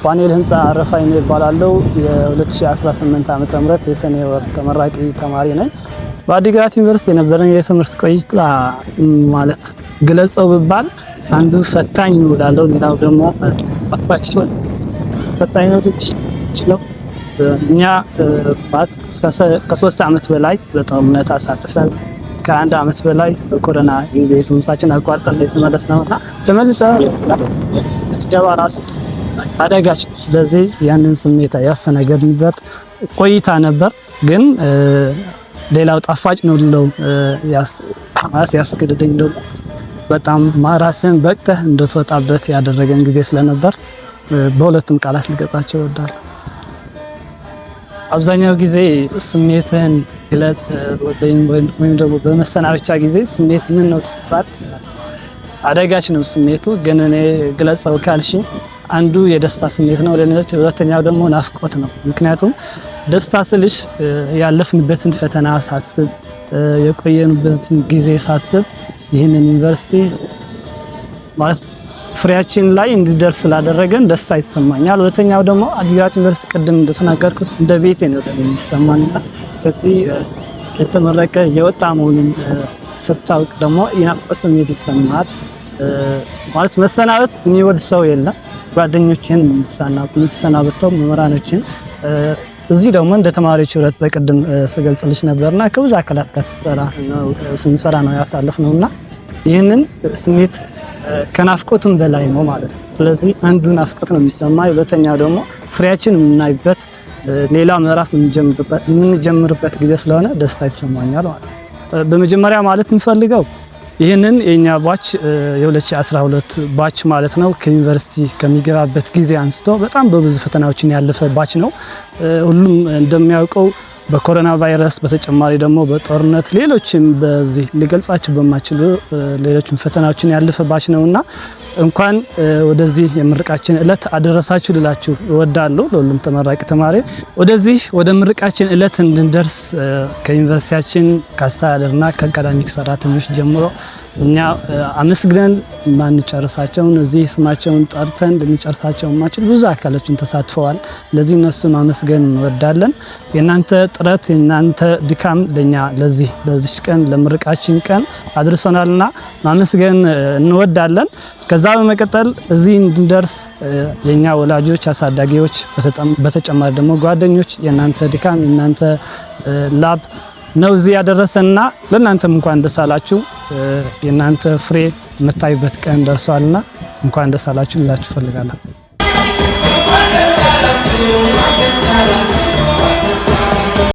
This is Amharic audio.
ፋኑኤል ህንፃ ረፋይን ይባላለው የ2018 ዓመተ ምህረት የሰኔ ወር ተመራቂ ተማሪ ነኝ። በአዲግራት ዩኒቨርሲቲ የነበረኝ የትምህርት ቆይታ ማለት ግለጸው ቢባል አንዱ ፈታኝ ነው ላለው ሌላው ደግሞ አፋጭቶ ፈታኝ ነው ይችላል። እኛ ከ3 ዓመት በላይ በጦርነት አሳልፈን ከ1 ዓመት በላይ በኮሮና ጊዜ ትምህርታችን አቋርጠን የተመለስነውና ተመልሰን ጀባ ራስ አደጋች። ስለዚህ ያንን ስሜት ያስተናገድንበት ቆይታ ነበር። ግን ሌላው ጣፋጭ ነው ለው ያስገድደኝ ነው በጣም ማራስን በቅተህ እንደተወጣበት ያደረገን ጊዜ ስለነበር በሁለቱም ቃላት ልገጣቸው ይወዳል። አብዛኛው ጊዜ ስሜትን ግለጽ ወይም ደግሞ በመሰናበቻ ጊዜ ስሜት ምን ነው ሲባል አደጋች ነው ስሜቱ። ግን እኔ ግለጽው ካልሽ አንዱ የደስታ ስሜት ነው ለኔ፣ ሁለተኛው ደግሞ ናፍቆት ነው። ምክንያቱም ደስታ ስልሽ ያለፍንበትን ፈተና ሳስብ የቆየንበትን ጊዜ ሳስብ ይህንን ዩኒቨርሲቲ ማለት ፍሬያችን ላይ እንዲደርስ ስላደረገን ደስታ ይሰማኛል። ሁለተኛው ደግሞ አዲግራት ዩኒቨርሲቲ ቅድም እንደተናገርኩት እንደ ቤቴ ነው የሚሰማኝና ከዚህ የተመረቀ የወጣ መሆኑን ስታውቅ ደግሞ የናፍቆት ስሜት ይሰማል። ማለት መሰናበት የሚወድ ሰው የለም። ጓደኞችን የምትሰናበተው መምህራኖችን እዚህ ደግሞ እንደ ተማሪዎች ህብረት በቅድም ስገልጽልሽ ነበርና ከብዙ አካላት ጋር ስንሰራ ነው ያሳለፍነውና ይህንን ስሜት ከናፍቆትም በላይ ነው ማለት ነው። ስለዚህ አንዱ ናፍቆት ነው የሚሰማኝ፣ ሁለተኛው ደግሞ ፍሬያችን የምናይበት ሌላ ምዕራፍ የምንጀምርበት ጊዜ ስለሆነ ደስታ ይሰማኛል ማለት ነው። በመጀመሪያ ማለት የምፈልገው ይህንን የኛ ባች የ2012 ባች ማለት ነው ከዩኒቨርሲቲ ከሚገባበት ጊዜ አንስቶ በጣም በብዙ ፈተናዎችን ያለፈ ባች ነው። ሁሉም እንደሚያውቀው በኮሮና ቫይረስ በተጨማሪ ደግሞ በጦርነት ሌሎችም በዚህ ሊገልጻቸው በማይችሉ ሌሎችም ፈተናዎችን ያለፈ ባች ነውና እንኳን ወደዚህ የምርቃችን እለት አደረሳችሁ ልላችሁ እወዳለሁ። ለሁሉም ተመራቂ ተማሪ ወደዚህ ወደ ምርቃችን እለት እንድንደርስ ከዩኒቨርሲቲያችን ከአስተዳደርና ከአካዳሚክ ሰራተኞች ጀምሮ እኛ አመስግነን ማንጨርሳቸውን እዚህ ስማቸውን ጠርተን እንድንጨርሳቸው ማችል ብዙ አካሎችን ተሳትፈዋል። ለዚህ እነሱ ማመስገን እንወዳለን። የናንተ ጥረት የናንተ ድካም ለኛ ለዚህ ቀን ለምርቃችን ቀን አድርሶናልና ማመስገን እንወዳለን። ከዛ በመቀጠል እዚህ እንድንደርስ የኛ ወላጆች፣ አሳዳጊዎች በተጨማሪ ደግሞ ጓደኞች የናንተ ድካም የናንተ ላብ ነው እዚህ ያደረሰና ለናንተም እንኳን ደስ አላችሁ። የናንተ ፍሬ የምታዩበት ቀን ደርሷልና እንኳን ደስ አላችሁ ልላችሁ ፈልጋለሁ።